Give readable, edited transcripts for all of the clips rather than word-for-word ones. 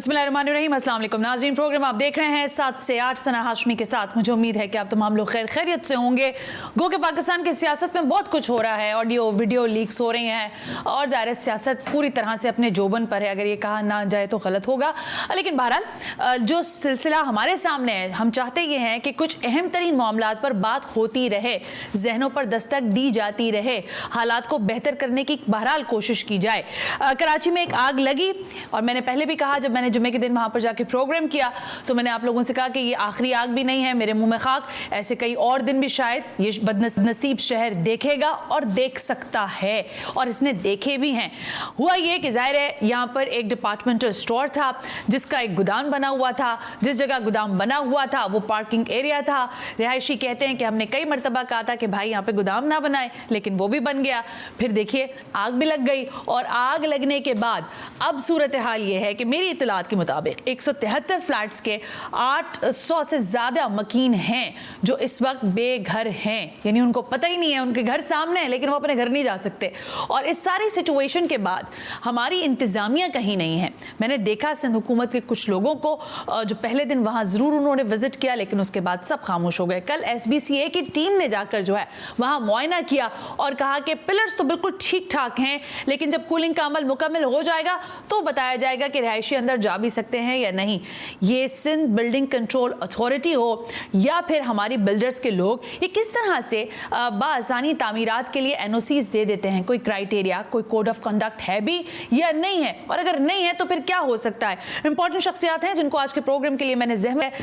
बिस्मिल्लाहिर्रहमानिर्रहीम, अस्सलाम वालेकुम नाज़रीन। प्रोग्राम आप देख रहे हैं 7 से 8 सना हाशमी के साथ। मुझे उम्मीद है कि आप तमाम लोग खैर खैरियत से होंगे। गो के पाकिस्तान की सियासत में बहुत कुछ हो रहा है, ऑडियो वीडियो लीक्स हो रही हैं और ज़ाहिर सियासत पूरी तरह से अपने जोबन पर है, अगर ये कहा ना जाए तो गलत होगा। लेकिन बहरहाल जो सिलसिला हमारे सामने है, हम चाहते ये हैं कि कुछ अहम तरीन मामलात पर बात होती रहे, जहनों पर दस्तक दी जाती रहे, हालात को बेहतर करने की बहरहाल कोशिश की जाए। कराची में एक आग लगी और मैंने पहले भी कहा, जब मैंने जुमे के दिन वहां पर जाके प्रोग्राम किया तो मैंने आप लोगों से कहा कि ये आखिरी आग भी नहीं है, मेरे मुंह में खाक, ऐसे कई और दिन भी शायद ये बदनसीब शहर देखेगा और देख सकता है, और इसने देखे भी हैं। हुआ ये कि जाहिर है यहाँ पर एक डिपार्टमेंटल स्टोर था जिसका एक गोदाम बना हुआ था। जिस जगह गोदाम बना हुआ था वो पार्किंग एरिया था। रिहायशी कहते हैं कि हमने कई मरतबा कहा था कि भाई यहाँ पे गोदाम ना बनाए, लेकिन वो भी बन गया। फिर देखिए आग भी लग गई, और आग लगने के बाद अब सूरत हाल ये है कि मेरी इत्तलात के मुताबिक 173 फ्लैट्स के 800 से ज़्यादा मकीन हैं जो इस वक्त बेघर हैं, यानी उनको पता ही नहीं है, उनके घर सामने है लेकिन वो अपने घर नहीं जा सकते। और इस सारी सिचुएशन के बाद हमारी इंतज़ामिया कहीं नहीं है। मैंने देखा सिंध हुकूमत के कुछ लोगों को जो पहले दिन वहाँ ज़रूर उन्होंने विजिट किया, लेकिन उसके बाद सब खामोश हो गए। कल SBCA की टीम ने जाकर जो है वहाँ मुआयना किया और कहा कि पिलर्स तो बिल्कुल ठीक ठाक हैं, लेकिन जब कूलिंग का अमल मुकम्मल हो जाएगा तो बताया जाएगा कि रिहायशी अंदर जा भी सकते हैं या नहीं। ये सिंध बिल्डिंग कंट्रोल अथॉरिटी हो या फिर हमारी बिल्डर्स के लोग, ये किस तरह से बाआसानी तामीरात के लिए NOCs दे देते हैं? कोई क्राइटेरिया, कोई कोड ऑफ कंडक्ट है भी या नहीं है? और अगर नहीं है तो फिर क्या हो सकता है? इंपॉर्टेंट शख्सियात हैं जिनको आज के प्रोग्राम के लिए मैंने ज़हमत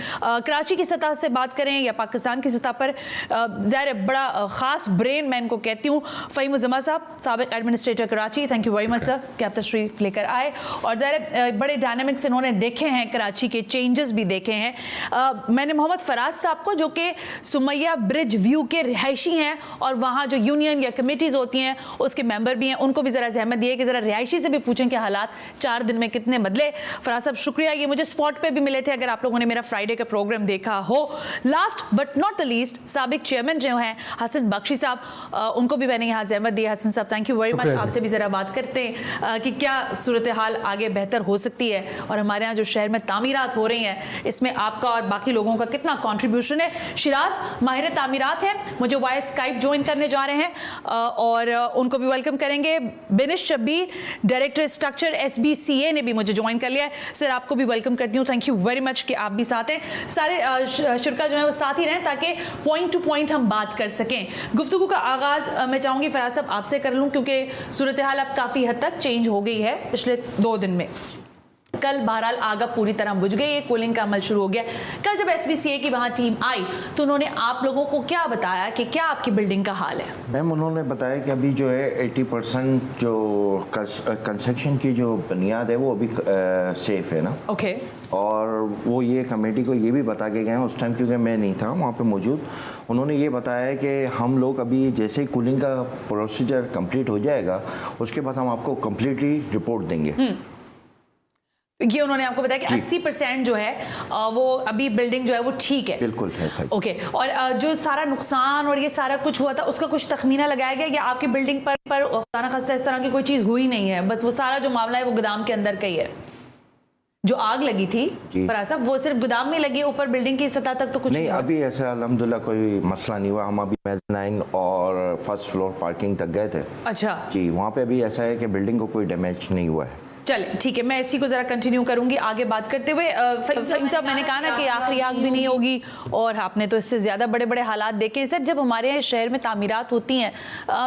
कराची की सतह से बात करें या पाकिस्तान की सतह पर, ज़ाहिर बड़ा ख़ास ब्रेन मैं इनको कहती हूँ। फ़हीम उज़्ज़मा साहब, साबिक़ administrator Karachi, thank you very much sir कि आप तशरीफ़ लेकर आए, और ज़ाहिर बड़े डायनामिक्स इन्होंने देखे हैं, कराची के चेंजेस भी देखे हैं। मैंने मोहम्मद फराज साहब को, जो कि सुमैया ब्रिज व्यू के रिहायशी हैं और वहाँ जो यूनियन या कमेटीज़ होती हैं उसके मेंबर भी हैं, उनको भी ज़रा ज़हमत दिए कि ज़रा रिहायशी से भी पूछें कि हालात 4 दिन में कितने बदले। फराज साहब शुक्रिया, ये मुझे स्पॉट पे भी मिले थे, अगर आप लोगों ने मेरा फ्राइडे का प्रोग्राम देखा हो। Last but not the least, साबिक चेयरमैन जो हैं हसन बख्शी साहब, उनको भी मैंने यहाँ ज़हमत दी। हसन साहब थैंक यू वेरी मच, आपसे भी ज़रा बात करते हैं कि क्या सूरत हाल आगे बेहतर हो सकती है और हमारे यहाँ जो शहर में तामीरात हो रही हैं इसमें आपका और बाकी लोगों का कितना कंट्रीब्यूशन है। शिराज माहिर तामीरात हैं, मुझे वाया स्काइप ज्वाइन करने जा रहे हैं और उनको भी वेलकम करेंगे। बिनिश शब्बीर, डायरेक्टर स्ट्रक्चर SBCA ने भी मुझे ज्वाइन कर लिया है। सर आपको भी वेलकम करती हूँ, थैंक यू वेरी मच कि आप भी साथ हैं। सारे शुरका जो है वो साथ ही रहें ताकि पॉइंट टू पॉइंट हम बात कर सकें। गुफ्तगू का आगाज़ मैं चाहूँगी फराज साहब आपसे कर लूँ, क्योंकि सूरत हाल अब काफ़ी हद तक चेंज हो गई है पिछले 2 दिन में। कल बहरहाल आग पूरी तरह बुझ गई है, कूलिंग का अमल शुरू हो गया। कल जब SBCA की वहाँ टीम आई तो उन्होंने आप लोगों को क्या बताया कि क्या आपकी बिल्डिंग का हाल है? मैम उन्होंने बताया कि अभी जो है 80% जो कंस्ट्रक्शन की जो बुनियाद है वो अभी सेफ है ना। ओके। और वो ये कमेटी को ये भी बता के गए हैं उस टाइम, क्योंकि मैं नहीं था वहाँ पे मौजूद, उन्होंने ये बताया कि हम लोग अभी जैसे ही कूलिंग का प्रोसीजर कंप्लीट हो जाएगा उसके बाद हम आपको कम्प्लीटली रिपोर्ट देंगे। ये उन्होंने आपको बताया कि 80% जो है वो अभी बिल्डिंग जो है वो ठीक है। बिल्कुल है सही। ओके। और जो सारा नुकसान और ये सारा कुछ हुआ था उसका कुछ तखमीना लगाया गया या आपकी बिल्डिंग पर खुदा खस्ता इस तरह की कोई चीज़ हुई नहीं है, बस वो सारा जो मामला है वो गोदाम के अंदर का ही है? जो आग लगी थी फराज साहब वो सिर्फ गोदाम में लगी, ऊपर बिल्डिंग की सतह तक तो कुछ नहीं? अभी ऐसा अल्हम्दुलिल्लाह कोई मसला नहीं हुआ। हम अभी मेज़नाइन और फर्स्ट फ्लोर पार्किंग तक गए थे। अच्छा जी, वहाँ पे अभी ऐसा है कि बिल्डिंग को कोई डैमेज नहीं हुआ है। चले ठीक है, मैं इसी को ज़रा कंटिन्यू करूंगी आगे बात करते हुए। फ़हीम साहब, मैंने कहा ना कि आखिरी आग भी नहीं होगी और आपने तो इससे ज़्यादा बड़े बड़े हालात देखे। सर जब हमारे यहाँ शहर में तामीरात होती हैं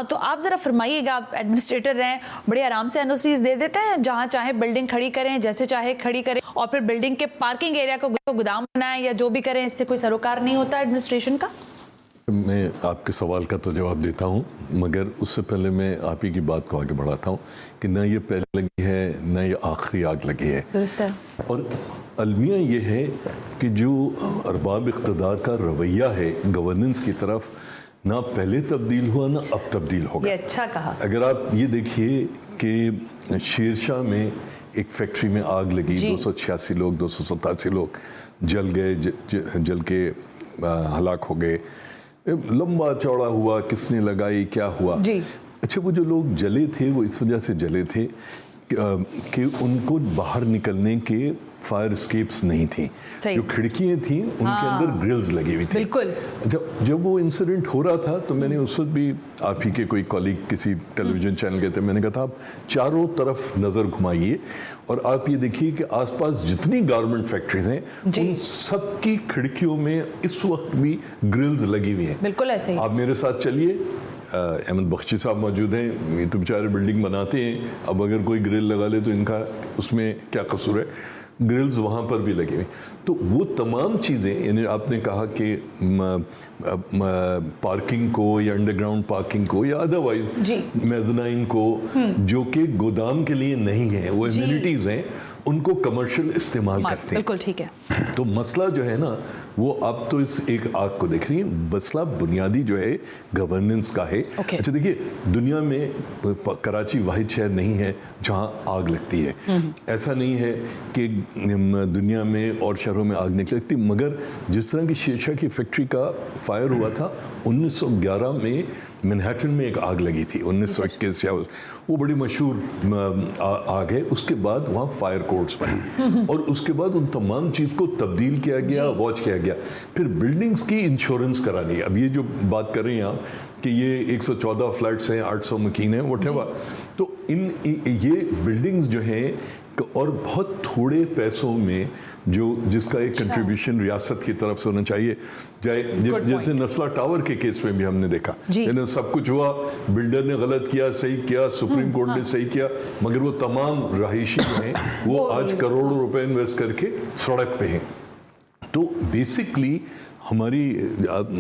तो आप ज़रा फरमाइएगा, आप एडमिनिस्ट्रेटर रहें, बड़े आराम से NOCs दे देते हैं, जहाँ चाहे बिल्डिंग खड़ी करें, जैसे चाहे खड़ी करें, और फिर बिल्डिंग के पार्किंग एरिया को गोदाम बनाएं या जो भी करें, इससे कोई सरोकार नहीं होता एडमिनिस्ट्रेशन का? मैं आपके सवाल का तो जवाब देता हूँ, मगर उससे पहले मैं आप ही की बात को आगे बढ़ाता हूँ कि ना ये पहले लगी है ना ये आखिरी आग लगी है। दुरुस्त है। और अलमिया ये है कि जो अरबाब इक़्तिदार का रवैया है गवर्नेंस की तरफ, ना पहले तब्दील हुआ ना अब तब्दील होगा। ये अच्छा कहा। अगर आप ये देखिए कि शेरशाह में एक फैक्ट्री में आग लगी, 286 लोग 287 लोग जल गए, जल के हलाक हो गए। लंबा चौड़ा हुआ, किसने लगाई, क्या हुआ जी। अच्छा, वो जो लोग जले थे वो इस वजह से जले थे कि उनको बाहर निकलने के फायर एस्केप्स नहीं थी, सही। जो खिड़कियाँ थी उनके अंदर ग्रिल्स लगी हुई थी। बिल्कुल। जब वो इंसिडेंट हो रहा था तो मैंने उस वक्त भी आप ही के कोई कॉलीग किसी टेलीविजन चैनल के थे, मैंने कहा था आप चारों तरफ नज़र घुमाइए और आप ये देखिए कि आसपास जितनी गारमेंट फैक्ट्रीज हैं उन सब की खिड़कियों में इस वक्त भी ग्रिल्स लगी हुई हैं। बिल्कुल ऐसे ही। आप मेरे साथ चलिए, अहमद बख्शी साहब मौजूद हैं, ये तो बेचारे बिल्डिंग बनाते हैं, अब अगर कोई ग्रिल लगा ले तो इनका उसमें क्या कसूर है। ग्रिल्स वहाँ पर भी लगे हुए। तो वो तमाम चीज़ें, यानी आपने कहा कि पार्किंग को या अंडरग्राउंड पार्किंग को या अदरवाइज मेज़नाइन को जो कि गोदाम के लिए नहीं है, वो एमिनिटीज़ हैं, उनको कमर्शियल इस्तेमाल करते हैं। बिल्कुल ठीक है। तो मसला जो है ना वो आप तो इस एक आग को देख रही हैं, मसला बुनियादी जो है गवर्नेंस का है। अच्छा देखिए, दुनिया में कराची वाहिद शहर नहीं है जहां आग लगती है। ऐसा नहीं है कि दुनिया में और शहरों में आग नहीं लगती, मगर जिस तरह की शीशा की फैक्ट्री का फायर हुआ था 1911 में मैनहट्टन में एक आग लगी थी, 1921 या वो बड़ी मशहूर आग है। उसके बाद वहाँ फायर कोड्स बने और उसके बाद उन तमाम चीज़ को तब्दील किया गया, वॉच किया गया। फिर बिल्डिंग्स की इंश्योरेंस करानी है। अब ये जो बात कर रहे हैं आप कि ये 114 फ्लैट्स हैं, 800 मकीन हैं, व्हाटएवर, तो ये बिल्डिंग्स जो हैं और बहुत थोड़े पैसों में जिसका एक कंट्रीब्यूशन रियासत की तरफ से होना चाहिए, जैसे नस्ला टावर के केस में भी हमने देखा, यानी सब कुछ हुआ, बिल्डर ने गलत किया, सही किया, सुप्रीम कोर्ट ने सही किया, मगर वो तमाम रहायशी जो हैं वो आज करोड़ों रुपए इन्वेस्ट करके सड़क पे हैं। तो बेसिकली हमारी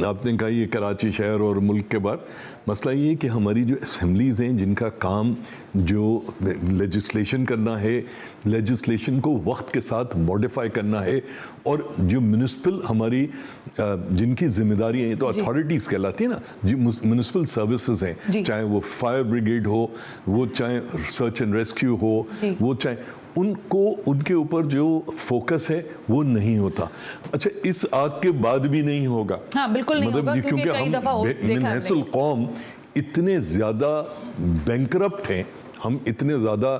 आपने कहा ये कराची शहर और मुल्क के बाहर मसला ये है कि हमारी जो असेंबलीज़ हैं जिनका काम जो लेजिस्लेशन करना है, लेजिस्लेशन को वक्त के साथ मॉडिफाई करना है, और जो म्यूनिसिपल हमारी जिनकी जिम्मेदारी है, तो अथॉरिटीज़ कहलाती है ना, जो म्यूनिसिपल सर्विसेज हैं, चाहे वो फायर ब्रिगेड हो, वो चाहे सर्च एंड रेस्क्यू हो, वो चाहे उनको उनके ऊपर जो फोकस है वो नहीं होता। अच्छा, इस आग के बाद भी नहीं होगा। हाँ, बिल्कुल नहीं होगा, क्योंकि हम मिन हैसल कौम इतने ज़्यादा बैंकरप्ट हैं, हम इतने ज़्यादा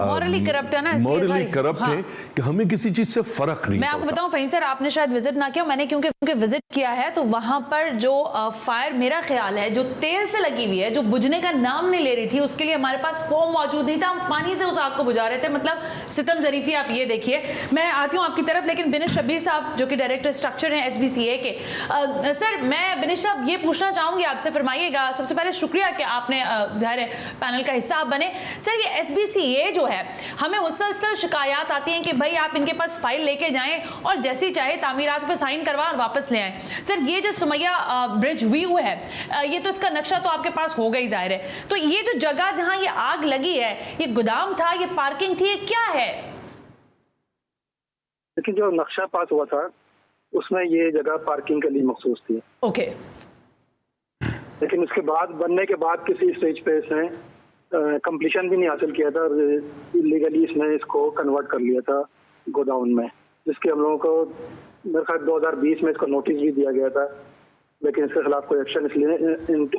मॉरली करप्ट है ना, मॉरली करप्ट हैं कि हमें किसी चीज़ से फ़र्क नहीं। मैं आपको बताऊं फ़हीम सर, आपने शायद विजिट ना किया, मैंने क्योंकि विजिट किया है, तो वहां पर जो फायर, मेरा ख्याल है जो तेल से लगी हुई है, जो बुझने का नाम नहीं ले रही थी, उसके लिए हमारे पास फोम मौजूद नहीं था, हम पानी से उस आग को बुझा रहे थे। मतलब सितम ज़रीफी आप ये देखिए। मैं आती हूँ आपकी तरफ, लेकिन बिनिश शब्बीर साहब जो कि डायरेक्टर स्ट्रक्चर हैं SBCA के, सर मैं बिनिश साहब ये पूछना चाहूँगी आपसे, फरमाइएगा। सबसे पहले शुक्रिया कि आपने ज़ाहिर है पैनल का हिस्सा आप बने। सर ये SBCA जो है, हमें मुसलसल शिकायत आती हैं कि भाई आप इनके पास फाइल लेके जाएं और जैसी चाहे तामीरात पे साइन करवा और वापस ले आएं। सर ये जो सुमैया ब्रिज व्यू है, ये तो इसका नक्शा तो आपके पास होगा ही ज़ाहिर है, तो ये जो जगह जहां ये आग लगी है, ये गोदाम था, ये पार्किंग थी, ये क्या है? लेकिन जो नक्शा पास हुआ था उसमें ये जगह पार्किंग के लिए मखसूस थी। ओके। लेकिन उसके बाद बनने के बाद किसी स्टेज पे इसने कंप्लीशन भी नहीं हासिल किया था, लीगली इसने इसको कन्वर्ट कर लिया था गोडाउन में, जिसके हम लोगों को मेरे ख्याल 2020 में इसको नोटिस भी दिया गया था, लेकिन इसके खिलाफ कोई एक्शन, इसलिए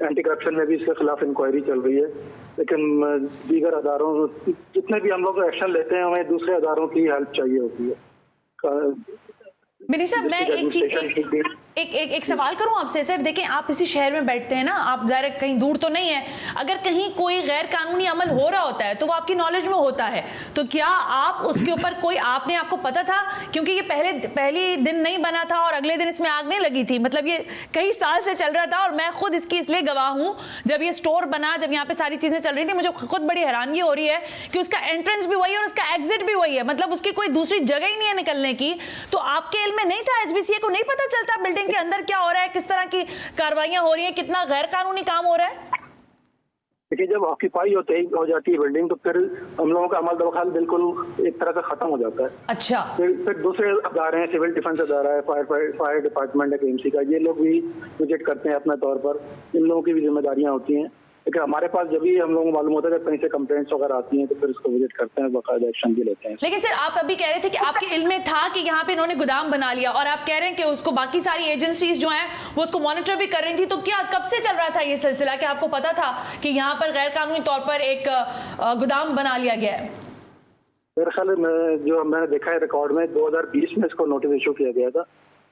एंटी करप्शन में भी इसके खिलाफ इंक्वायरी चल रही है। लेकिन दीगर अदारों, जितने भी हम लोग एक्शन लेते हैं, हमें दूसरे अदारों की हेल्प चाहिए होती है। बिनिश साहब, मैं एक सवाल करूं आपसे। सर देखिए, आप इसी शहर में बैठते हैं ना, आप ज़ाहिर कहीं दूर तो नहीं है, अगर कहीं कोई गैर कानूनी अमल हो रहा होता है तो वो आपकी नॉलेज में होता है, तो क्या आप उसके ऊपर कोई, आपको पता था? क्योंकि ये पहली दिन नहीं बना था और अगले दिन इसमें आग नहीं लगी थी, मतलब ये कई साल से चल रहा था, और मैं खुद इसकी इसलिए गवाह हूँ। जब ये स्टोर बना, जब यहाँ पे सारी चीज़ें चल रही थी, मुझे खुद बड़ी हैरानगी हो रही है कि उसका एंट्रेंस भी वही है और उसका एग्जिट भी वही है, मतलब उसकी कोई दूसरी जगह ही नहीं है निकलने की। तो आपके इल्म में नहीं था, SBCA को नहीं पता चलता बिल्डिंग के अंदर क्या हो रहा है, किस तरह की कार्रवाइयां हो रही हैं, कितना गैर कानूनी काम हो रहा है? देखिए, जब ऑक्यूपाई हो जाती है बिल्डिंग, तो फिर हम लोगों का अमल दखल बिल्कुल एक तरह से खत्म हो जाता है। अच्छा। फिर दूसरे अदारे हैं, सिविल डिफेंस अदारा है, फायर डिपार्टमेंट है KMC का, ये लोग भी विजिट करते हैं अपने तौर पर, इन लोगों की भी जिम्मेदारियां होती हैं। लेकिन हमारे पास जब भी हम लोगों को मालूम होता है कि कहीं से कंप्लेंट्स वगैरह आती हैं, तो फिर उसको विजिट करते हैं, बाकायदा एक्शन भी लेते हैं। लेकिन सर, आप अभी कह रहे थे कि आपके इल्म में था कि यहाँ पे इन्होंने गोदाम बना लिया, और आप कह रहे हैं कि उसको बाकी सारी एजेंसीज जो हैं वो उसको मॉनिटर भी कर रही थी, तो क्या कब से चल रहा था ये सिलसिला कि आपको पता था कि यहाँ पर गैर कानूनी तौर पर एक गोदाम बना लिया गया है? मेरे ख्याल में जो मैंने देखा है रिकॉर्ड में 2020 में इसको नोटिस इशू किया गया था।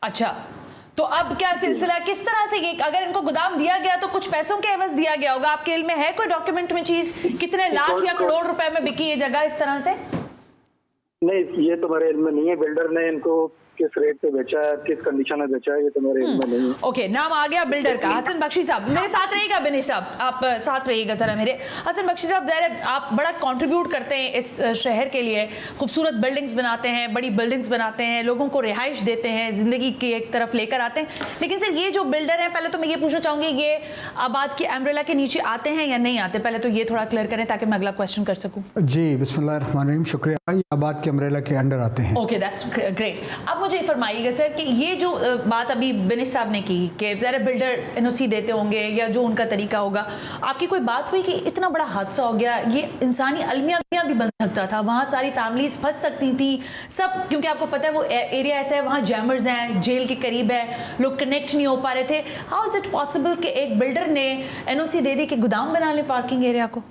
अच्छा, तो अब क्या सिलसिला है? किस तरह से ये, अगर इनको गोदाम दिया गया तो कुछ पैसों के एवज दिया गया होगा? आपके इल्म में है कोई डॉक्यूमेंट में चीज, कितने लाख या करोड़ रुपए में बिकी ये जगह इस तरह से? नहीं, ये तो मेरे इल्म में नहीं है। बिल्डर ने इनको किस रेट पे बेचा है, किस कंडीशन में बेचा है, ये तो मेरे इल्म में नहीं है। ओके, नाम आ गया बिल्डर का, हसन बख्शी साहब। मेरे साथ रहिएगा बिनिश साहब, आप साथ रहिएगा जरा मेरे। हसन बख्शी साहब, आप बड़ा कंट्रीब्यूट करते हैं इस शहर के लिए, खूबसूरत बिल्डिंग्स बनाते हैं, बड़ी बिल्डिंग्स बनाते हैं, लोगों को रिहाइश देते हैं, जिंदगी की एक तरफ लेकर आते हैं। लेकिन सर, ये जो बिल्डर हैं, पहले तो मैं ये पूछना चाहूंगी, ये आबाद की अम्ब्रेला के नीचे आते हैं या नहीं आते? पहले तो ये थोड़ा क्लियर करें ताकि मैं अगला क्वेश्चन कर सकूं। जी, बिस्मिल्लाहिर्रहमानिर्रहीम, शुक्रिया। ये आबाद के अम्ब्रेला के अंडर आते हैं। Okay, that's great. अब मुझे फरमाइएगा सर कि ये जो बात अभी बिनिश साहब ने की कि ज़रा बिल्डर एनओसी देते होंगे या जो उनका तरीका होगा, आपकी कोई बात हुई कि इतना बड़ा हादसा हो गया, ये इंसानी अलमिया भी बन सकता था, वहाँ सारी फैमिलीज फंस सकती थी सब, क्योंकि आपको पता है वो एरिया ऐसा है, वहाँ जैमर्स हैं, जेल के करीब है, लोग कनेक्ट नहीं हो पा रहे थे। हाउ इज इट पॉसिबल कि एक बिल्डर ने एनओसी दे दी कि गोदाम बना ले पार्किंग एरिया को?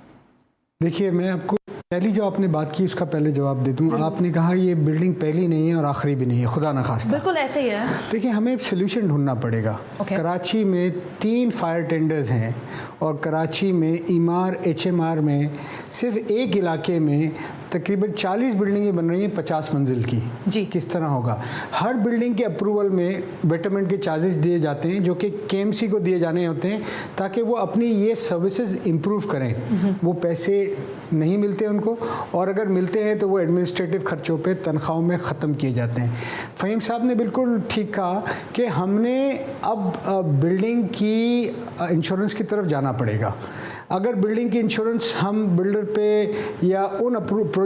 देखिए, मैं आपको पहली जो आपने बात की उसका पहले जवाब दे दूँ। आपने कहा ये बिल्डिंग पहली नहीं है और आखिरी भी नहीं है, खुदा न खास्ता। बिल्कुल ऐसे ही है। देखिए, हमें एक सोल्यूशन ढूंढना पड़ेगा। कराची में 3 फायर टेंडर्स हैं और कराची में ईमार HMR में सिर्फ एक इलाके में तकरीबन 40 बिल्डिंगें बन रही हैं 50 मंजिल की। जी, किस तरह होगा? हर बिल्डिंग के अप्रूवल में बेटरमेंट के चार्जेस दिए जाते हैं जो कि KMC को दिए जाने होते हैं ताकि वो अपनी ये सर्विसेज इम्प्रूव करें। वो पैसे नहीं मिलते उनको, और अगर मिलते हैं तो वो एडमिनिस्ट्रेटिव खर्चों पे तनख्वाहों में ख़त्म किए जाते हैं। फ़हीम साहब ने बिल्कुल ठीक कहा कि हमने अब बिल्डिंग की इंश्योरेंस की तरफ जाना पड़ेगा। अगर बिल्डिंग की इंश्योरेंस हम बिल्डर पे या उन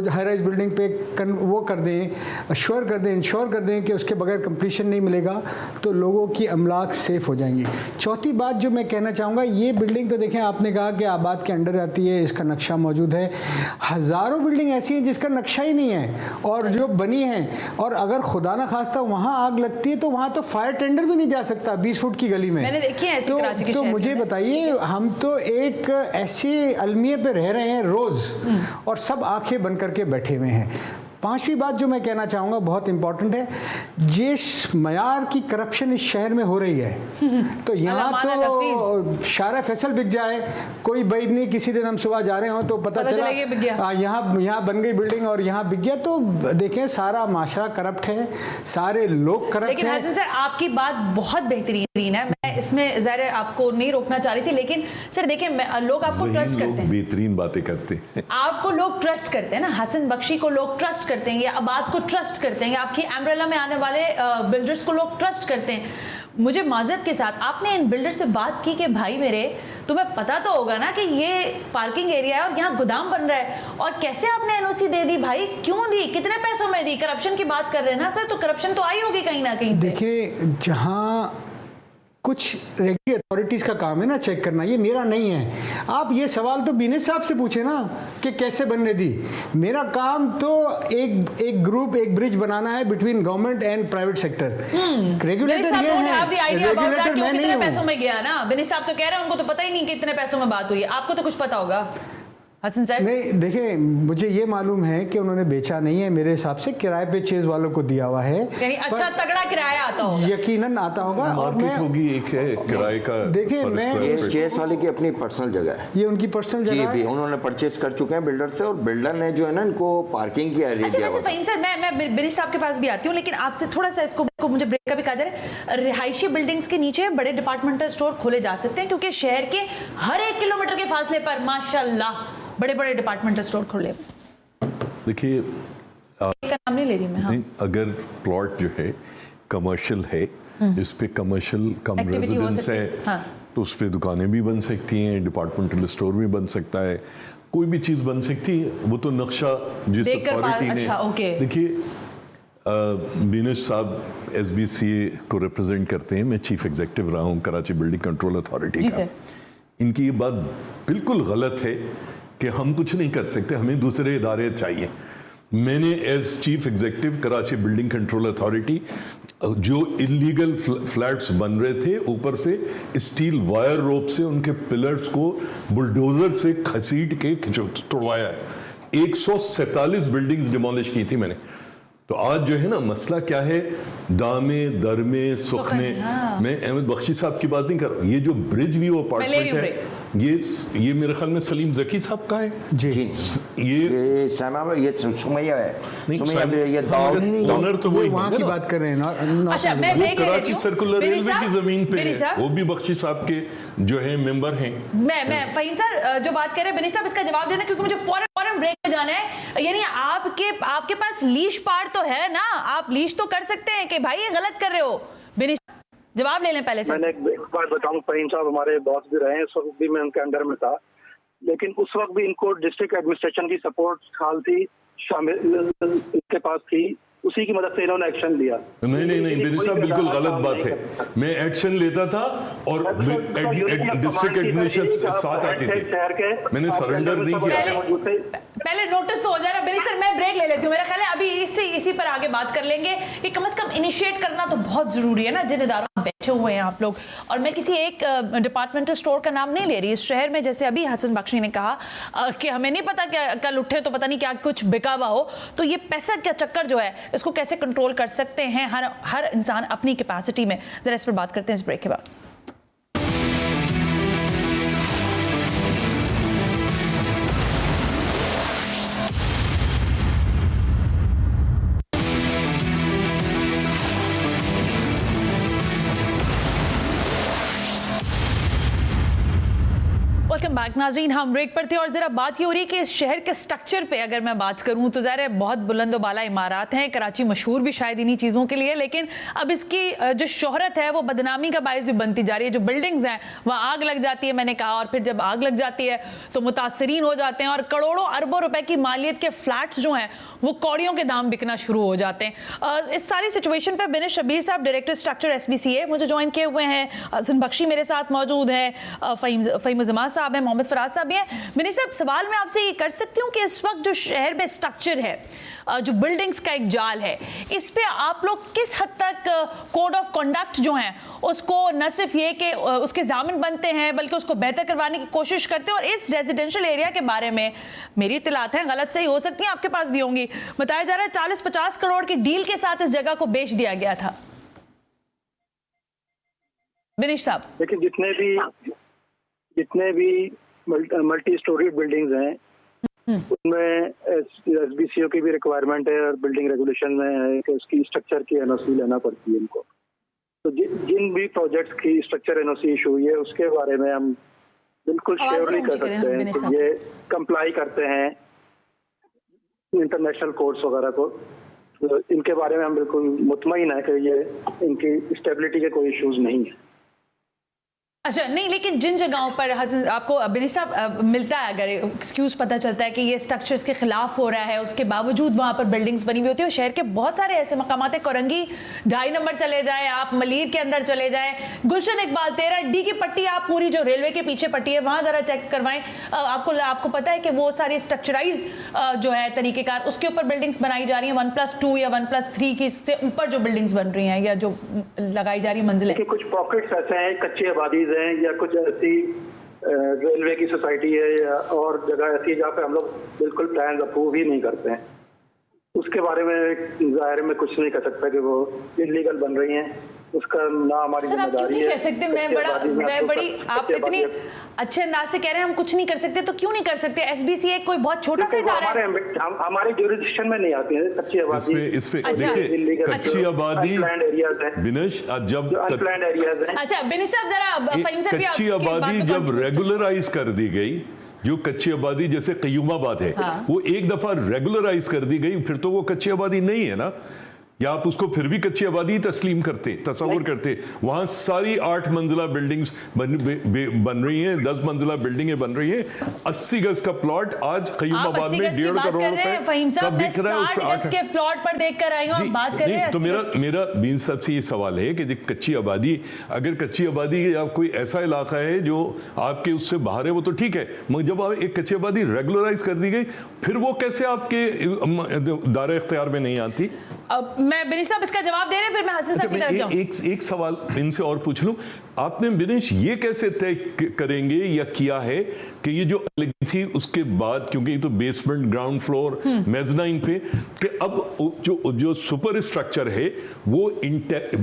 हाई राइज बिल्डिंग पे वो कर दें, अश्योर कर दें, इंश्योर कर दें कि उसके बगैर कंप्लीशन नहीं मिलेगा, तो लोगों की अमलाक सेफ हो जाएंगी। चौथी बात जो मैं कहना चाहूँगा, ये बिल्डिंग तो देखें, आपने कहा कि आबाद के अंडर आती है, इसका नक्शा मौजूद है। हज़ारों बिल्डिंग ऐसी हैं जिसका नक्शा ही नहीं है और जो बनी हैं, और अगर खुदा न खास्ता वहाँ आग लगती है तो वहाँ तो फायर टेंडर भी नहीं जा सकता 20 फुट की गली में। मैंने देखी है ऐसी कराची के तो शहर मुझे में। बताइए, हम तो एक ऐसे अलमिये पे रह रहे हैं रोज़ और सब आंखें बंद करके बैठे हुए हैं। पांचवी बात जो मैं कहना चाहूँगा बहुत इंपॉर्टेंट है, जिस मयार की करप्शन इस शहर में हो रही है, तो यहाँ तो शारा फैसल बिक जाए, कोई बैद नहीं, किसी दिन हम सुबह जा रहे हो तो पता चला यहाँ बन गई बिल्डिंग और यहाँ बिक गया। तो देखें, सारा माशरा करप्ट है, सारे लोग करप्ट हैं। लेकिन हसन सर, आपकी बात बहुत बेहतरीन है, मैं इसमें ज़रा आपको नहीं रोकना चाह रही थी, लेकिन सर देखें, लोग आपको ट्रस्ट करते हैं, बेहतरीन बातें करते हैं, आपको लोग ट्रस्ट करते हैं ना, हसन बख्शी को लोग ट्रस्ट करते हैं, या आबाद को ट्रस्ट करते हैं, या आपकी अम्ब्रेला में आने वाले बिल्डर्स को लोग ट्रस्ट करते हैं। मुझे माजरत के साथ, आपने इन बिल्डर से बात की कि भाई मेरे, तुम्हें पता तो होगा ना कि ये पार्किंग एरिया है और यहाँ गोदाम बन रहा है, और कैसे आपने एनओसी दे दी भाई, क्यों दी, कितने पैसों में दी? करप्शन की बात कर रहे हैं ना सर, तो करप्शन तो आई होगी कहीं ना कहीं से। देखिए, जहाँ कुछ रेगुलेटरी अथॉरिटीज़ का काम है ना चेक करना, ये मेरा नहीं है। आप ये सवाल तो बिनिश साहब से पूछे ना कि कैसे बनने दी। मेरा काम तो एक ग्रुप, एक ब्रिज बनाना है between government and private sector. Regulator ये है, रेगुलेटर मैं नहीं हूं। पैसों में गया ना, बिनिश साहब तो कह रहे हैं उनको तो पता ही नहीं कितने पैसों में बात हुई है, आपको तो कुछ पता होगा हसन साहब। नहीं, देखिए, मुझे ये मालूम है कि उन्होंने बेचा नहीं है, मेरे हिसाब से किराए पे चेज वालों को दिया हुआ है, यानी अच्छा तगड़ा किराया आता होगा, यकीनन आता होगा। और मैं होगी एक है किराए का। देखिए, मैं चेस वाले की अपनी पर्सनल जगह है, ये उनकी पर्सनल जगह है, उन्होंने परचेज कर चुके हैं बिल्डर से, और बिल्डर ने जो है ना इनको पार्किंग की एरिया दिया। अच्छा, फ़हीम सर, मैं बिनिश साहब के पास भी आती हूँ, लेकिन आपसे थोड़ा सा इसको मुझे ब्रेक का भी कहा जा रहा है। रिहायशी बिल्डिंग्स के नीचे बड़े डिपार्टमेंटल स्टोर खोले जा सकते हैं, क्योंकि शहर के हर 1 किलोमीटर के फासले पर माशाल्लाह बड़े बड़े डिपार्टमेंटल स्टोर खोले। देखिए, का नाम नहीं ले रही मैं, हाँ। अगर प्लॉट जो है कमर्शियल है, इस पे कमर्शियल कम रेजिडेंस है, हाँ, तो उस पे दुकानें भी बन सकती हैं, डिपार्टमेंटल स्टोर भी बन सकता है, कोई भी चीज़ बन सकती है। वो तो नक्शा जिस अथॉरिटी ने, देखिए, बिनिश साहब SBCA को रिप्रेजेंट करते हैं, मैं चीफ एग्जीक्यूटिव रहा हूँ कराची बिल्डिंग कंट्रोल अथॉरिटी का। इनकी ये बात बिल्कुल गलत है कि हम कुछ नहीं कर सकते, हमें दूसरे इदारे चाहिए। मैंने as chief executive Karachi building control authority, जो इलीगल फ्लैट्स बन रहे थे, ऊपर से स्टील वायर रोप से उनके पिलर्स को बुलडोजर से घसीट के तोड़वाया है। 147 बिल्डिंग्स डिमोलिश की थी मैंने। तो आज जो है ना मसला क्या है, दामे दरमे सुखने, मैं अहमद बख्शी साहब की बात नहीं कर रहा, ये जो ब्रिज व्यू अपार्टमेंट है ये मेरे ख्याल में सलीम जकी साहब का है जी। ये सना में ये सुमैया है, सुमैया ये डॉनर तो वही वहाँ की बात कर रहे हैं। अच्छा, मैं वो कह रही कराची हूँ, सर्कुलर मेरी रेलवे साहब- की जमीन पे मेरी है, साहब- वो भी बख्शी साहब के जो है मेंबर हैं। मैं फहीम सर जो बात कर रहे हैं बिनी साहब इसका जवाब दे दें, क्योंकि मुझे फौरन ब्रेक पे जाना है। यानी आपके पास लीश पार तो है ना, आप लीश तो कर सकते हैं कि भाई ये गलत कर रहे हो। बिनी जवाब ले लें पहले से। मैंने एक बात बताऊं, फहीम साहब हमारे बॉस भी रहे हैं, उस वक्त भी मैं उनके अंडर में था, लेकिन उस वक्त भी इनको डिस्ट्रिक्ट एडमिनिस्ट्रेशन की सपोर्ट हाल थी, शामिल इनके पास थी, उसी की मदद से इन्होंने एक्शन लिया। नहीं बिनी साहब बिल्कुल गलत बात है, मैं एक्शन लेता था और डिस्ट्रिक्ट एडमिनिस्ट्रेशन साथ आती थी, मैंने सरेंडर नहीं किया। पहले नोटिस तो हो जाए ना बिनी सर, मैं ब्रेक ले लेती हूँ। मेरा ख्याल है अभी इसी पर आगे बात कर लेंगे कि कम से कम इनिशिएट करना तो बहुत जरूरी है ना, जिन इदारों में बैठे हुए हैं आप लोग। और मैं किसी एक डिपार्टमेंटल स्टोर का नाम नहीं ले रही, इस शहर में जैसे अभी हसन बख्शी ने कहा कि हमें नहीं पता क्या कल उठे तो पता नहीं क्या कुछ बिका हुआ हो, तो ये पैसा का चक्कर जो है इसको कैसे कंट्रोल कर सकते हैं हर इंसान अपनी कैपेसिटी में। जरा इस पर बात करते हैं इस ब्रेक के बाद। वेलकम बैक नाज़रीन, हम ब्रेक पर थे और ज़रा बात ये हो रही है कि इस शहर के स्ट्रक्चर पे अगर मैं बात करूं तो ज़ाहिर है बहुत बुलंदोबाला इमारत हैं, कराची मशहूर भी शायद इन्हीं चीज़ों के लिए, लेकिन अब इसकी जो शोहरत है वो बदनामी का बायस भी बनती जा रही है। जो बिल्डिंग्स हैं वहाँ आग लग जाती है मैंने कहा, और फिर जब आग लग जाती है तो मुतासरीन हो जाते हैं और करोड़ों अरबों रुपए की मालियत के फ्लैट्स जो हैं वो कौड़ियों के दाम बिकना शुरू हो जाते हैं। इस सारी सिचुएशन पर बिन शबीर साहब डायरेक्टर स्ट्रक्चर SBCA मुझे ज्वाइन किए हुए हैं, हसन बख्शी मेरे साथ मौजूद हैं, फ़हीम जमात साहब हैं, मोहम्मद फराज साहब हैं। मिनी साहब सवाल मैं आपसे ये कर सकती हूँ कि इस वक्त जो शहर में स्ट्रक्चर है, जो बिल्डिंग्स का एक जाल है, इस पे आप लोग किस हद तक कोड ऑफ कंडक्ट जो है उसको न सिर्फ ये कि उसके ज़ामिन बनते हैं बल्कि उसको बेहतर करवाने की कोशिश करते हैं। और इस रेजिडेंशियल एरिया के बारे में मेरी इत्तलात हैं, गलत सही हो सकती हैं, आपके पास भी होंगी, बताया जा रहा है 40-50 करोड़ की डील के साथ इस जगह को बेच दिया गया था। बिनिश साहब लेकिन जितने भी मल्टी स्टोरी बिल्डिंग्स हैं उनमें SBCO की भी रिक्वायरमेंट है और बिल्डिंग रेगुलेशन में है कि उसकी स्ट्रक्चर की NOC लेना पड़ती है इनको। तो जिन भी प्रोजेक्ट्स की स्ट्रक्चर NOC इशू हुई है उसके बारे में हम बिल्कुल श्योरली कर सकते हैं कि ये कंप्लाई करते हैं इंटरनेशनल कोड्स वगैरह को। तो इनके बारे में हम बिल्कुल मुतमईन है कि ये इनकी स्टेबिलिटी के कोई इश्यूज नहीं है। अच्छा नहीं, लेकिन जिन जगहों पर आपको बिनी साहब मिलता है, अगर एक्सक्यूज पता चलता है कि ये स्ट्रक्चर्स के खिलाफ हो रहा है, उसके बावजूद वहाँ पर बिल्डिंग्स बनी हुई होती है, और शहर के बहुत सारे ऐसे मकामात है, कोरंगी 2.5 नंबर चले जाए, आप मलीर के अंदर चले जाए, गुलशन इकबाल 13D की पट्टी, आप पूरी जो रेलवे के पीछे पट्टी है वहाँ ज़रा चेक करवाएं, आपको पता है कि वो सारी स्ट्रक्चराइज जो है तरीक़ेकार उसके ऊपर बिल्डिंग्स बनाई जा रही हैं, 1+2 या 1+3 की से ऊपर जो बिल्डिंग्स बन रही हैं या जो लगाई जा रही है मंजिलें। कुछ पॉकेट्स ऐसे हैं, कच्ची आबादीज हैं या कुछ ऐसी रेलवे की सोसाइटी है या और जगह ऐसी है जहाँ पे हम लोग बिल्कुल प्लान अप्रूव ही नहीं करते हैं, उसके बारे में जाहिर में कुछ नहीं कर सकता कि वो इलीगल बन रही हैं, उसका ना हमारी जिम्मेदारी है। कह सकते मैं बड़ी आप इतनी अच्छे अंदाज से कह रहे हैं हम कुछ नहीं कर सकते, तो क्यों नहीं कर सकते? SBCA कोई बहुत छोटा सा इदारा है, हमारे ज्यूरिडिक्शन में नहीं आती है कच्ची आबादी। इसमें देखिए कच्ची आबादी बिनेश जब अनप्लान्ड एरियाज हैं। अच्छा बिनी साहब जरा फहीम साहब कच्ची आबादी जब रेगुलराइज कर दी गई, जो कच्ची आबादी जैसे कयूमाबाद है वो एक दफा रेगुलराइज कर दी गई, फिर तो वो कच्ची आबादी नहीं है ना, या आप उसको फिर भी कच्ची आबादी तस्लीम करते, तस्वर करते। वहां सारी 8 मंजिला बिल्डिंग्स बन रही हैं, 10 मंजिला बिल्डिंगें बन रही हैं। 80 गज का प्लॉट आज कयूमाबाद में 1.5 करोड़ रुपए का बिक रहा है। 60 गज के प्लॉट पर देख कर आई हूं, आप बात कर रहे हैं। तो मेरा बीन साहब से ये सवाल है कि कच्ची आबादी, अगर कच्ची आबादी या कोई ऐसा इलाका है जो आपके उससे बाहर है वो तो ठीक है, मगर जब एक कच्ची आबादी रेगुलराइज कर दी गई फिर वो कैसे आपके दायरे इख्तियार में नहीं आती? मैं बिनीश साहब इसका जवाब दे रहे हैं, फिर मैं हसन साहब की तरफ जाऊं। एक सवाल इनसे और पूछ लूं, आपने बिनीश ये कैसे तय करेंगे या किया है कि ये जो लगी थी उसके बाद, क्योंकि ये तो बेसमेंट, ग्राउंड फ्लोर, मेज़नाइन पे, कि अब जो सुपर स्ट्रक्चर है वो इंटैक्ट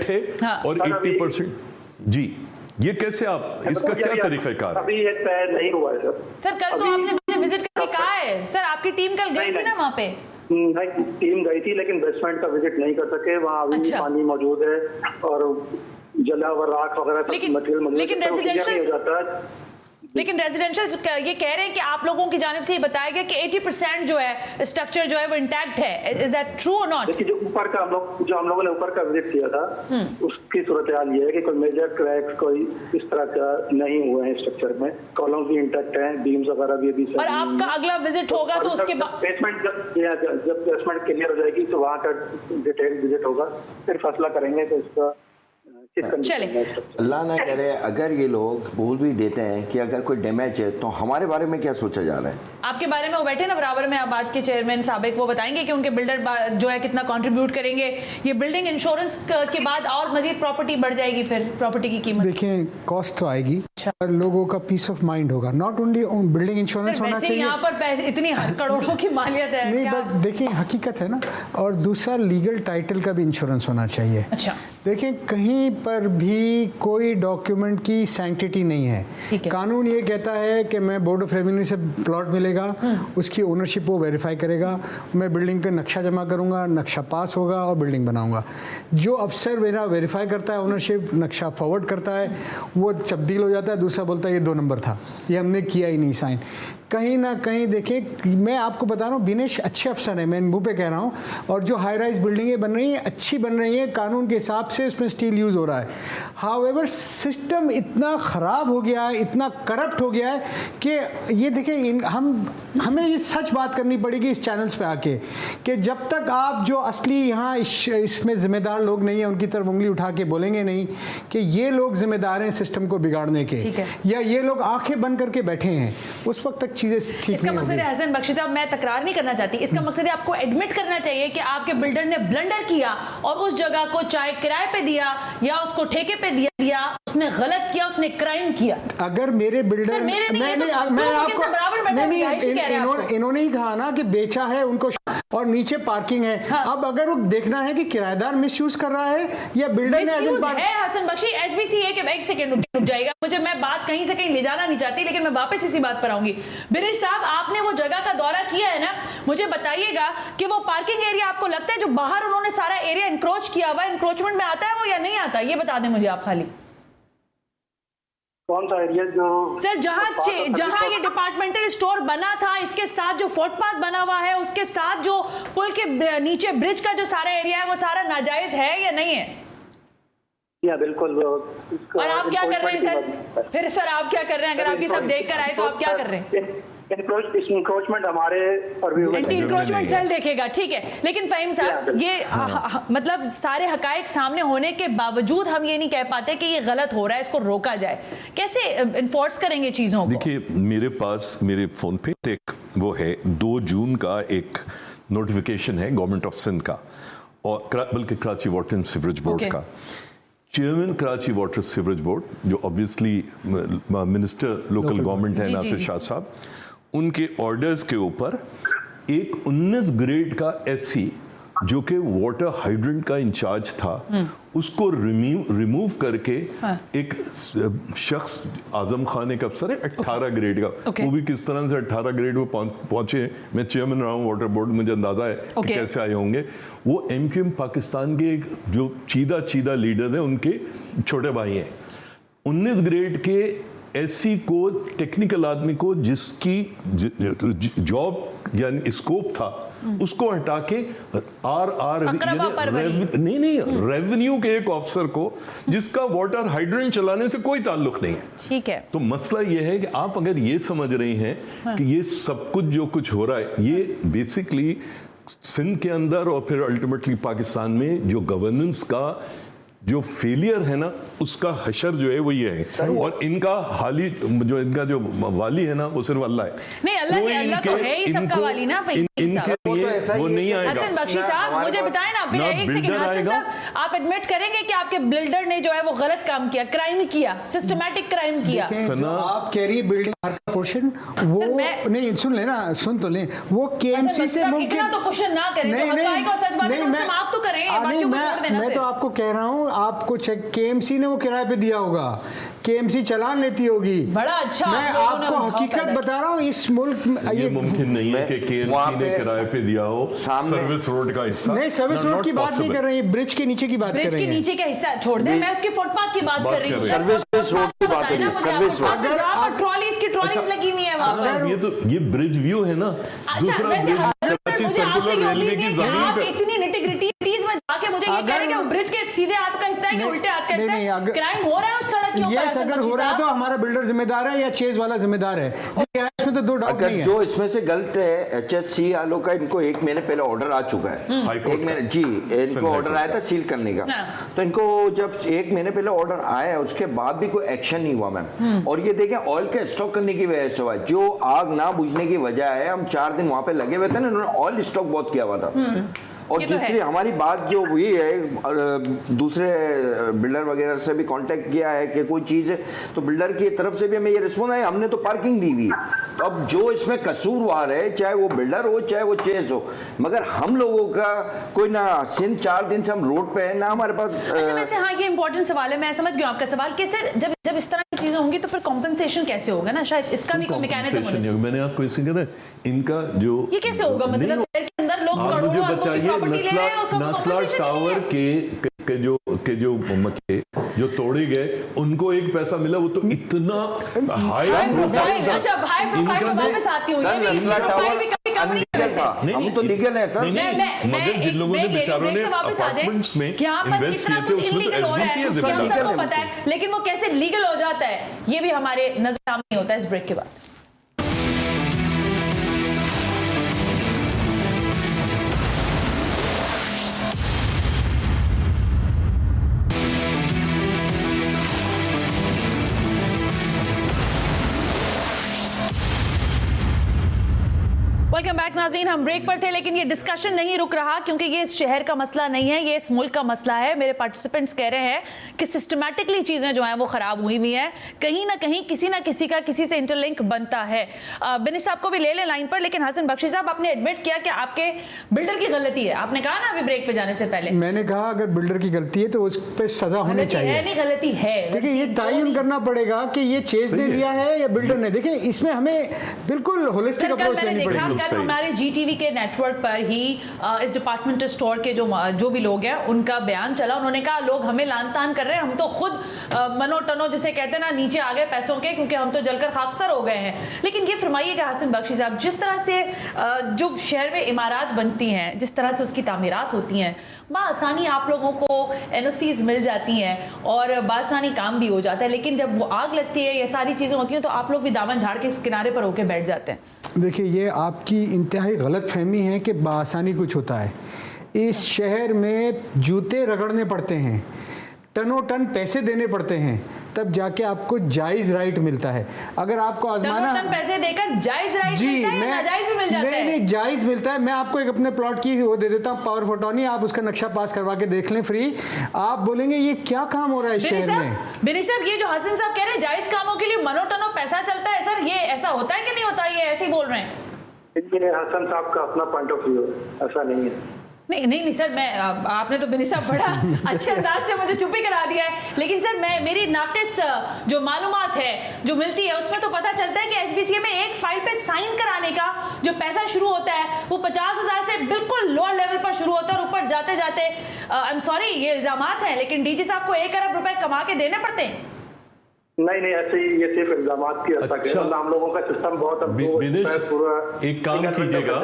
है हाँ। और 80% जी, ये कैसे आप, इसका क्या तरीकाकार है? अभी ये तय नहीं हुआ है सर। कल तो आपने विजिट करके कहा है सर, आपकी टीम कल गई थी ना वहाँ पे? नहीं, टीम गई थी लेकिन बेसमेंट का विजिट नहीं कर सके, वहाँ अभी भी पानी मौजूद है और जला हुआ राख वगैरह लेकिन रेजिडेंशियल ये कह रहे हैं कि आप लोगों की जानिब से ये बताया गया कि 80% जो है स्ट्रक्चर जो है वो इंटैक्ट है। इज दैट ट्रू और नॉट? देखिए, जो हम लोगों ने ऊपर का विजिट किया था उसकी सूरत हाल ये है कि कोई मेजर क्रैक्स कोई इस तरह का नहीं हुए हैं स्ट्रक्चर में, कॉलम्स भी इंटैक्ट हैं, बीम्स वगैरह भी अभी। और आपका अगला विजिट होगा तो उसके बाद बेसमेंट जब बेसमेंट क्लियर हो जाएगी तो वहाँ का डिटेल विजिट होगा, फिर फैसला करेंगे कि इसका चले। अल्लाह ना करे अगर ये लोग बोल भी देते हैं कि अगर कोई डैमेज है तो हमारे बारे में क्या सोचा जा रहा है? आपके बारे में वो बैठे ना बराबर में आबाद के चेयरमैन साबिक, वो बताएंगे कि उनके बिल्डर जो है कितना कंट्रीब्यूट करेंगे। ये बिल्डिंग इंश्योरेंस के बाद और मजीद प्रॉपर्टी बढ़ जाएगी, फिर प्रॉपर्टी की कीमत देखिए कॉस्ट तो आएगी, लोगों का पीस ऑफ माइंड होगा। नॉट ओनली बिल्डिंग इंश्योरेंस होना चाहिए, यहाँ पर इतनी करोड़ों की मालियत है नहीं, बट देखिए हकीकत है ना, और दूसरा लीगल टाइटल का भी इंश्योरेंस होना चाहिए। अच्छा, देखिए कहीं पर भी कोई डॉक्यूमेंट की सैंक्टिटी नहीं है। कानून ये कहता है कि मैं बोर्ड ऑफ रेवेन्यू से प्लॉट मिलेगा, उसकी ओनरशिप वो वेरीफाई करेगा, मैं बिल्डिंग का नक्शा जमा करूंगा, नक्शा पास होगा और बिल्डिंग बनाऊंगा। जो अफसर मेरा वेरीफाई करता है ओनरशिप, नक्शा फॉरवर्ड करता है, वो तब्दील हो जाता है, दूसरा बोलता है ये 2 नंबर था, ये हमने किया ही नहीं साइन। कहीं ना कहीं देखिए, मैं आपको बता रहा हूँ दिनेश अच्छे अफसर हैं, मैं मुंह पे कह रहा हूँ, और जो हाई राइज बिल्डिंगें बन रही हैं अच्छी बन रही हैं, कानून के हिसाब से उसमें स्टील यूज़ हो रहा है। हाउएवर सिस्टम इतना ख़राब हो गया है, इतना करप्ट हो गया है कि ये देखिए हमें ये सच बात करनी पड़ेगी इस चैनल्स पे आके कि जब तक आप जो असली यहाँ इसमें ज़िम्मेदार लोग नहीं हैं उनकी तरफ उंगली उठा के बोलेंगे नहीं कि ये लोग ज़िम्मेदार हैं सिस्टम को बिगाड़ने के, या ये लोग आंखें बंद करके बैठे हैं, उस वक्त तक चीजें ठीक इसका मकसद है हसन बख्शी साहब, मैं तकरार नहीं करना चाहती, इसका मकसद है आपको एडमिट करना चाहिए कि आपके बिल्डर ने ब्लंडर किया और उस जगह को चाहे किराए पे दिया या उसको ठेके पे दिया, उसने गलत किया, उसने क्राइम किया। अगर मेरे बिल्डर इन्होंने ही कहा ना कि बेचा है उनको और नीचे पार्किंग है। हाँ। अब अगर वो देखना है कि किराएदार मिसयूज कर रहा है या बिल्डर ने है। हसन बख्शी एसबीसीए के एक सेकंड रुक जाएगा, मुझे मैं बात कहीं से कहीं ले जाना नहीं चाहती, लेकिन मैं वापस इसी बात पर आऊंगी। बिनीश साहब, आपने वो जगह का दौरा किया है ना, मुझे बताइएगा कि वो पार्किंग एरिया आपको लगता है जो बाहर उन्होंने सारा एरिया इंक्रोच किया हुआ है, इंक्रोचमेंट में आता है वो या नहीं आता? ये बता दें मुझे आप खाली। कौन सा एरिया? जो सर जहां ये डिपार्टमेंटल स्टोर बना था, इसके साथ जो फुटपाथ बना हुआ है, उसके साथ जो पुल के नीचे ब्रिज का जो सारा एरिया है, वो सारा नाजायज है या नहीं है? या बिल्कुल। और आप क्या कर रहे हैं सर? फिर सर आप क्या कर रहे हैं? अगर आप ये सब देख कर आए तो आप क्या कर रहे हैं? इंक्रोचमेंट हमारे एंटी इंक्रोचमेंट सेल देखेगा, ठीक है। लेकिन फहीम साहब, ये मतलब सारे हकायक सामने होने के बावजूद हम ये नहीं कह पाते कि ये गलत हो रहा है, इसको रोका जाए। कैसे इन्फोर्स करेंगे चीजों को? देखिए, मेरे पास मेरे फोन पे एक वो है 2 जून का एक नोटिफिकेशन है गवर्नमेंट ऑफ सिंध का, और बल्कि Karachi water and sewerage board का। Chairman Karachi water sewerage board, जो ऑब्वियसली मिनिस्टर लोकल गवर्नमेंट है नासिर शाह साहब, उनके ऑर्डर्स के ऊपर एक 19 ग्रेड का एससी जो कि वाटर हाइड्रेंट का इंचार्ज था, उसको रिमूव करके एक शख्स, आजम खान एक अफसर है 18 ग्रेड का, वो भी किस तरह से 18 ग्रेड में पहुंचे, मैं चेयरमैन रहा हूँ वाटर बोर्ड, मुझे अंदाजा है कि कैसे आए होंगे। वो एमक्यूएम पाकिस्तान के जो चीदा लीडर हैं उनके छोटे भाई हैं। 19 ग्रेड के एससी को, टेक्निकल आदमी को, जिसकी जॉब यानी स्कोप था, उसको हटा के रेवेन्यू के एक ऑफिसर को, जिसका वाटर हाइड्रेंट चलाने से कोई ताल्लुक नहीं है। ठीक है। तो मसला ये है कि आप अगर ये समझ रहे हैं कि ये सब कुछ जो कुछ हो रहा है, ये बेसिकली सिंध के अंदर और फिर अल्टीमेटली पाकिस्तान में जो गवर्नेंस का जो फेलियर है ना उसका हशर जो है वो ये है। और इनका हाली जो इनका जो वाली है ना वो सिर्फ अल्लाह है। नहीं, अल्लाह तो है ही सबका वाली ना। इनके लिए वो नहीं आएगा। हसन बख्शी साहब मुझे बताएं ना, फिर एक सेकंड हसन साहब, आप एडमिट करेंगे कि आपके बिल्डर ने जो है वो गलत काम किया, क्राइम किया, सिस्टमैटिक क्राइम किया? जो आप कह रही है बिल्डिंग का पोर्शन, वो नहीं, सुन लेना, सुन तो ले, वो केएमसी से मुमकिन। इतना तो क्वेश्चन ना करें, तो हकाइक और सच बातें कम से कम आप तो करें, बाकियों को छोड़ देना। मैं तो आपको कह रहा हूँ, आपको चेक केएमसी ने वो किराए पे दिया होगा, केएमसी चालान लेती होगी। बड़ा अच्छा, मैं आपको हकीकत बता रहा हूँ, इस मुल्क में ये मुमकिन नहीं है कि केएमसी ने किराए पे दिया हो सर्विस रोड का हिस्सा। नहीं, सर्विस रोड की बात नहीं कर रही, ब्रिज के नीचे की बात कर रही है। ब्रिज के नीचे का हिस्सा छोड़ दे, मैं उसकी फुटपाथ की बात कर रही हूँ। सर्विस रोड की बात हो रही है, सर्विस रोड जहाँ पर ट्रॉलीज की ट्रॉलीज लगी हुई है वहाँ पर। ये ब्रिज व्यू है ना। अच्छा, वैसे मुझे आपसे ये उम्मीद है कि आप इतनी निटिग्रिटीज में जाके मुझे ये कह रहे हैं कि ब्रिज के सीधे हाथ का हिस्सा है कि उल्टे हाथ का हिस्सा है, क्राइम हो रहा है उस सड़क के ऊपर। यस, अगर हो रहा है तो हमारा बिल्डर जिम्मेदार है या चेज वाला जिम्मेदार है, इसमें तो दो डाउट नहीं है। जो इसमें से गलत है एचएससी वालों का, इनको 1 महीने पहले ऑर्डर आ चुका है, 1 महीने जी, इनको ऑर्डर आया था सील करने का। तो इनको जब 1 महीने पहले ऑर्डर आया उसके बाद भी कोई एक्शन नहीं हुआ मैम। और ये देखें ऑयल का स्टॉक करने की वजह से हुआ, जो आग ना बुझने की वजह है, हम 4 दिन वहां पे लगे हुए थे ना, उन्होंने ऑयल स्टॉक बहुत किया हुआ था। और दूसरी हमारी बात जो हुई है, दूसरे बिल्डर वगैरह से भी कांटेक्ट किया है कि कोई चीज़ है, तो बिल्डर की तरफ से भी हमें ये रिस्पॉन्स आया, हमने तो पार्किंग दी हुई है। तो अब जो इसमें कसूरवार है, चाहे वो बिल्डर हो चाहे वो चेस हो, मगर हम लोगों का कोई ना, सिर्फ 4 दिन से हम रोड पे है ना, हमारे पास। अच्छा, वैसे हाँ, ये इंपॉर्टेंट सवाल है, मैं समझ गया आपका सवाल कि सर जब इस तरह की चीजें होंगी तो फिर कॉम्पेंसेशन कैसे होगा ना, शायद इसका भी कोई मैकेनिज्म होना चाहिए। मैंने आपको इसे कहा इनका जो ये कैसे होगा, मतलब के अंदर लोग करोड़ों अरबों की प्रॉपर्टी ले रहे हैं, उसका नस्ला टावर के जो तोड़े गए उनको एक पैसा मिला, वो तो इतना हाई प्रोफाइल। अच्छा, हाई प्रोफाइल में वापस आती हूँ, ये भी इसकी प्रोफाइल भी कभी कम नहीं है। हम तो लीगल है सर। मगर जिन लोगों ने बेचारों ने अपार्टमेंट्स में इन्वेस्ट किए थे उसमें तो एसबीसी है हम सबको पता है, लेकिन वो कैसे लीगल हो जाता है ये भी हमारे नजर सामने होता है इस ब्रेक के बाद। वेलकम बैक नाज़रीन, हम ब्रेक पर थे लेकिन ये डिस्कशन नहीं रुक रहा, क्योंकि ये इस शहर का मसला नहीं है, ये इस मुल्क का मसला है। मेरे पार्टिसिपेंट्स कह रहे हैं कि सिस्टमैटिकली चीज़ें जो हैं वो ख़राब हुई हुई हैं, कहीं ना कहीं किसी ना किसी का किसी से इंटरलिंक बनता है। बिनिश साहब को भी ले लें लाइन पर, लेकिन हसन बख्शी साहब, आपने एडमिट किया कि आपके बिल्डर की गलती है, आपने कहा ना अभी ब्रेक पे जाने से पहले। मैंने कहा अगर बिल्डर की गलती है तो उस पर सजा होनी चाहिए। नहीं, गलती है। देखिए, ये तयन करना पड़ेगा कि ये चेज ने लिया है या बिल्डर ने। देखिए, इसमें हमें बिल्कुल होलिस्टिक अप्रोच लेनी पड़ेगी। कल हमारे जीटीवी के नेटवर्क पर ही इस डिपार्टमेंटल स्टोर के जो भी लोग हैं उनका बयान चला। उन्होंने कहा लोग हमें लान तान कर रहे हैं, हम तो खुद मनो टनो जिसे कहते हैं ना नीचे आ गए पैसों के, क्योंकि हम तो जलकर खाकस्तर हो गए हैं। लेकिन ये फरमाइएगा हसन बख्शी साहब, जिस तरह से जो शहर में इमारत बनती हैं, जिस तरह से उसकी तामीरात होती हैं, बासानी आप लोगों को एनओसीज मिल जाती हैं और बासानी काम भी हो जाता है, लेकिन जब वो आग लगती है, ये सारी चीज़ें होती हैं, तो आप लोग भी दामन झाड़ के इस किनारे पर होकर बैठ जाते हैं। देखिए, ये आपकी इंतहाई गलत फहमी है कि बासानी कुछ होता है। इस शहर में जूते रगड़ने पड़ते हैं, टनों टन पैसे देने पड़ते हैं, तब जाके आपको जायज राइट मिलता है। अगर आपको आजमाना, टन पैसे देकर जायज राइट जी, मिलता है, नाजायज भी मिल जाता है? नहीं, जायज मिलता है। मैं आपको एक अपने प्लॉट की वो दे देता हूँ, पावर फोटोनी, आप उसका नक्शा पास करवा के देख लें फ्री। आप बोलेंगे ये क्या काम हो रहा है इस शहर में। बिनी साहब, ये जो हसन साहब कह रहे हैं जायज कामों के लिए मनो टनो पैसा चलता है, सर ये ऐसा होता है कि नहीं होता? ये ऐसे ही बोल रहे हैं। हसन साहब का अपना पॉइंट ऑफ व्यू, ऐसा नहीं है। नहीं सर, मैं आपने तो बिनी साहब बड़ा अच्छे अंदाज से मुझे चुप ही करा दिया है, लेकिन सर मेरी नाकिस जो मालूमात है जो मिलती है उसमें तो पता चलता है कि एसबीसीए में एक फाइल पे साइन कराने का जो पैसा शुरू होता है वो 50,000 से बिल्कुल लोअर लेवल पर शुरू होता है और ऊपर जाते जाते आई एम सॉरी ये इल्जामात हैं, लेकिन डीजी साहब को 1 अरब रुपए कमा के देने पड़ते हैं। नहीं, ऐसे ही ये सिर्फ इल्जामात की हद तक है। हम लोगों का सिस्टम बहुत पूरा एक काम कीजिएगा,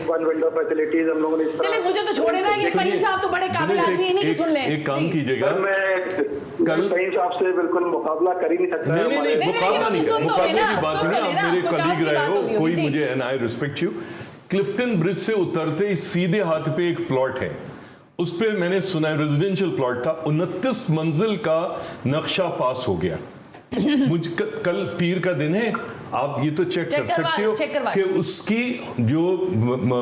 वन विंडो फैसिलिटीज हम लोगों ने। चलिए, मुझे तो छोड़े ना, ये फहीम साहब तो बड़े काबिल आदमी, इन्हीं की सुन लें। एक काम कीजिएगा, मैं कल फहीम साहब से बिल्कुल मुकाबला कर ही नहीं सकता। नहीं, मुकाबला की बात नहीं, आप मेरे कलीग रहे हो, कोई मुझे, and I respect you. Clifton bridge से उतरते ही सीधे हाथ पे एक प्लॉट है, उस पर मैंने सुना है रेजिडेंशियल प्लॉट था, 29 मंजिल का नक्शा पास हो गया। मुझ कल पीर का दिन है, आप ये तो चेक कर सकते हो कि उसकी जो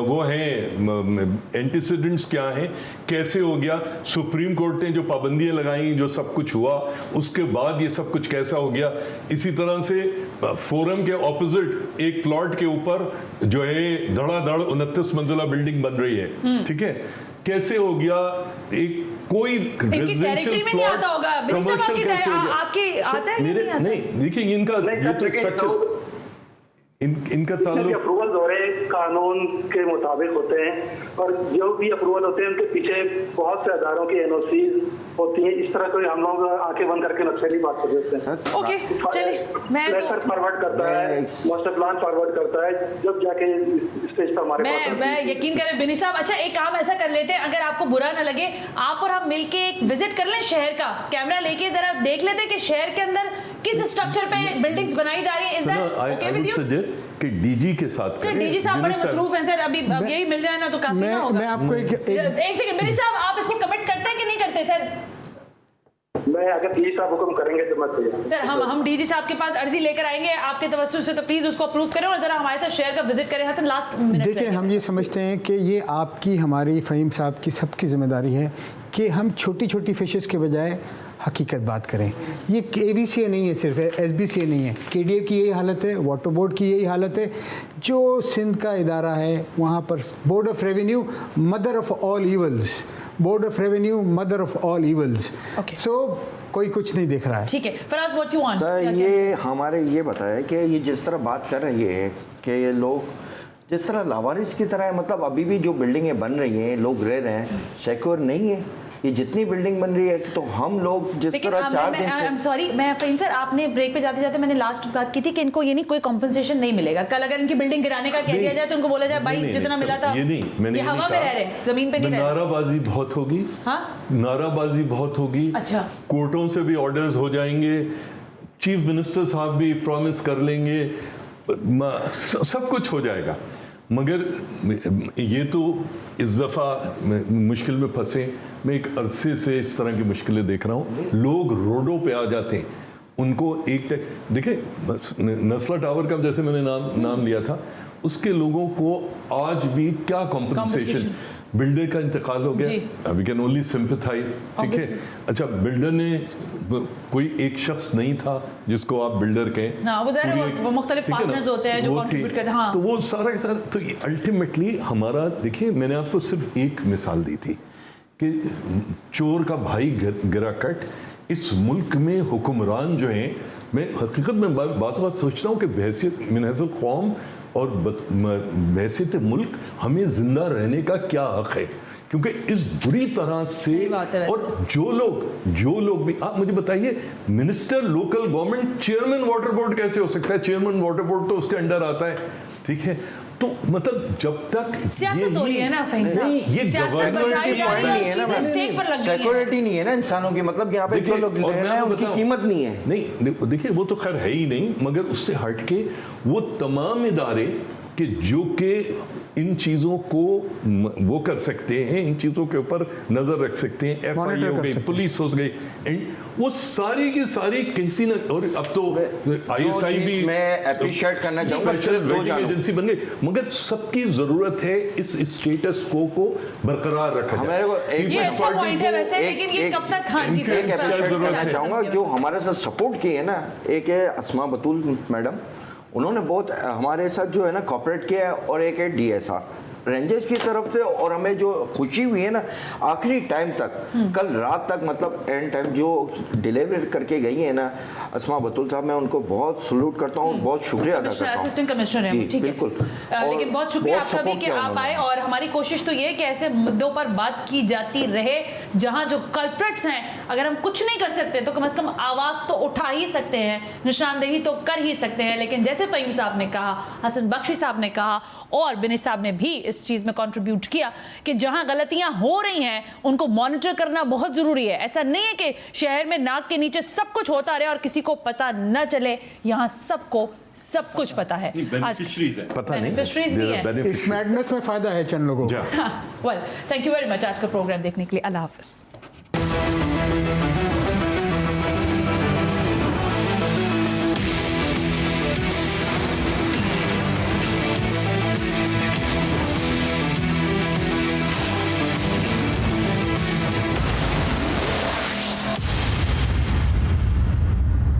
वो है एंटीसीडेंट्स क्या हैं, कैसे हो गया, सुप्रीम कोर्ट ने जो पाबंदियां लगाई, जो सब कुछ हुआ, उसके बाद ये सब कुछ कैसा हो गया। इसी तरह से फोरम के ऑपोजिट एक प्लॉट के ऊपर जो है धड़ाधड़ 29 मंजिला बिल्डिंग बन रही है, ठीक है, कैसे हो गया। एक कोई रेजिडेंशियल प्लॉट कमर्शियल कैसे हो गया, आपकी आता है मेरे नहीं, देखिए इनका ये तो स्ट्रक्चर इनका ताल्लुक अप्रूवल हो रहे कानून के मुताबिक होते हैं, और जो भी अप्रूवल होते हैं उनके पीछे बहुत से अदारों की एनओसी होती है। इस तरह कोई हम लोग आंखें बंद करके नक्शे नहीं बात कर देते हैं। ओके, चलिए, मैं फॉरवर्ड करता है, मास्टर प्लान फॉरवर्ड करता है, जब जाके स्टेज पर हमारे मैं यकीन करें बिनी साहब, अच्छा एक काम ऐसा कर लेते हैं, अगर आपको बुरा ना लगे, आप और हम मिलके एक विजिट कर लें शहर का, कैमरा लेके जरा देख लेते हैं कि शहर के अंदर किस स्ट्रक्चर पे बिल्डिंग्स बनाई जा रही है। Is that okay with you? कि डीजी के साथ सर, डीजी साहब बड़े मसरूफ हैं सर, अभी अब यही मिल जाए ना तो काफी ना होगा। मैं आपको एक सेकंड, बिनी साहब आप इसको कमिट करते हैं कि नहीं करते सर? मैं अगर डीजी साहब हुक्म करेंगे तो मैं तैयार। सर हम डीजी साहब के पास अर्जी लेकर आएंगे आपके तवज्जुह से, तो प्लीज उसको अप्रूव करें और जरा हमारे साथ शहर का विजिट करें। हसन लास्ट मिनट देखिए, हम ये समझते हैं कि ये आपकी, हमारी, फ़हीम साहब की, सबकी जिम्मेदारी है कि हम छोटी छोटी फिशेस के बजाय हकीकत बात करें। ये KBCA नहीं है, सिर्फ SBCA नहीं है, KDA की यही हालत है, वाटर बोर्ड की यही हालत है। जो सिंध का इदारा है वहाँ पर board of revenue mother of all evils, board of revenue mother of all evils. So कोई कुछ नहीं देख रहा है। ठीक है, Faraz what you want? Sir, ये हमारे ये बताया कि ये जिस तरह बात कर रही है कि ये लोग जिस तरह लावारिस की तरह है, मतलब अभी भी जो बिल्डिंगें बन रही हैं, लोग रह रहे हैं, सिक्योर नहीं है। ये जितनी बिल्डिंग बन रही है, तो हम लोग जिस तरह 4 दिन से, आई एम सॉरी, मैं फ़हीम सर, आपने ब्रेक पे जाते जाते मैंने लास्ट बात की थी कि इनको ये नहीं कोई कॉम्पनसेशन नहीं मिलेगा। कल अगर इनकी बिल्डिंग गिराने का कह दिया जाए तो उनको बोला जाए भाई जितना मिला था, ये हवा में रह रहे, जमीन पे नहीं रह रहे। नाराबाजी बहुत होगी। हाँ, नाराबाजी बहुत होगी। अच्छा, कोर्टों से भी ऑर्डर्स हो जाएंगे, चीफ मिनिस्टर साहब भी प्रॉमिस कर लेंगे, सब कुछ हो जाएगा। मगर ये तो इस दफ़ा मुश्किल में फंसे। मैं एक अरसे से इस तरह की मुश्किलें देख रहा हूँ। लोग रोडों पे आ जाते हैं, उनको एक देखिए नस्ला टावर का जैसे मैंने नाम लिया था, उसके लोगों को आज भी क्या कॉम्पनसेशन, बिल्डर का इंतकाल हो गया, वी कैन ओनली सिंपैथाइज, ठीक है। अच्छा, बिल्डर ने कोई एक शख्स नहीं था जिसको आप बिल्डर कहें ना, वो मुख्तलिफ पार्टनर्स होते हैं जो कंट्रीब्यूट करते हैं। हाँ। तो वो सारा का सारा, तो ये अल्टीमेटली हमारा, देखिए मैंने आपको सिर्फ एक मिसाल दी थी कि चोर का भाई गिरा कट। इस मुल्क में हुक्मरान जो हैं, मैं हकीकत में बात सोचता हूँ कि बहैसियत मिनहज़ुल कौम और बहैसियत मुल्क हमें जिंदा रहने का क्या हक है, क्योंकि इस बुरी तरह से, और जो लोग भी, आप मुझे बताइए, minister local government chairman water board कैसे हो सकता है? चेयरमैन वाटर बोर्ड तो उसके अंडर आता है, ठीक है। तो मतलब जब तक सियासत हो रही है ना फ़हीम साहब, ये सिक्योरिटी नहीं है ना इंसानों की, मतलब यहाँ पे जो लोग रह रहे हैं उनकी कीमत नहीं है। नहीं, देखिए वो तो खैर है ही नहीं, मगर उससे हट के वो तमाम इदारे कि जो कि इन चीज़ों को वो कर सकते हैं, इन चीज़ों के ऊपर नज़र रख सकते हैं, FIA हो गई, पुलिस हो गई, वो सारी की सारी कैसी न, और अब तो ISI भी मैं अप्रिशिएट करना चाहूँगा, स्पेशल वेटिंग एजेंसी बन गई, मगर सबकी ज़रूरत है इस स्टेटस को बरकरार रखा जाए। ये अच्छा पॉइंट है वैसे, लेकिन ये कब तक? हाँ जी, करना चाहूँगा जो हमारे साथ सपोर्ट किए है ना, एक है अस्मा बतूल मैडम, उन्होंने बहुत हमारे साथ जो है ना कॉपरेट किया है, और एक है DSR रेंजर्स की तरफ से, और हमें जो खुशी हुई है ना आखिरी टाइम तक, कल रात तक, मतलब एंड टाइम जो डिलीवर करके गई है ना अस्मा बतूल साहब, मैं उनको बहुत सल्यूट करता हूँ, बहुत शुक्रिया अदा करता हूँ। असिस्टेंट कमिश्नर हैं, ठीक है, बिल्कुल। लेकिन बहुत शुक्रिया आपका भी कि आप आए, और हमारी कोशिश तो ये है कि ऐसे मुद्दों पर बात की जाती रहे जहां जो कल्प्रिट्स हैं, अगर हम कुछ नहीं कर सकते तो कम से कम आवाज़ तो उठा ही सकते हैं, निशानदेही तो कर ही सकते हैं। लेकिन जैसे फ़हीम साहब ने कहा, हसन बख्शी साहब ने कहा, और बिनी साहब ने भी इस चीज़ में कंट्रीब्यूट किया कि जहां गलतियां हो रही हैं उनको मॉनिटर करना बहुत ज़रूरी है। ऐसा नहीं है कि शहर में नाक के नीचे सब कुछ होता रहे और किसी को पता न चले। यहाँ सबको सब कुछ पता है। बेनिफिशरीज है, पता नहीं, Beneficiaries भी हैं। इस मैडनेस में फ़ायदा है चंद लोगों को। Well, thank you very much आज का प्रोग्राम देखने के लिए। अल्लाह हाफिज़।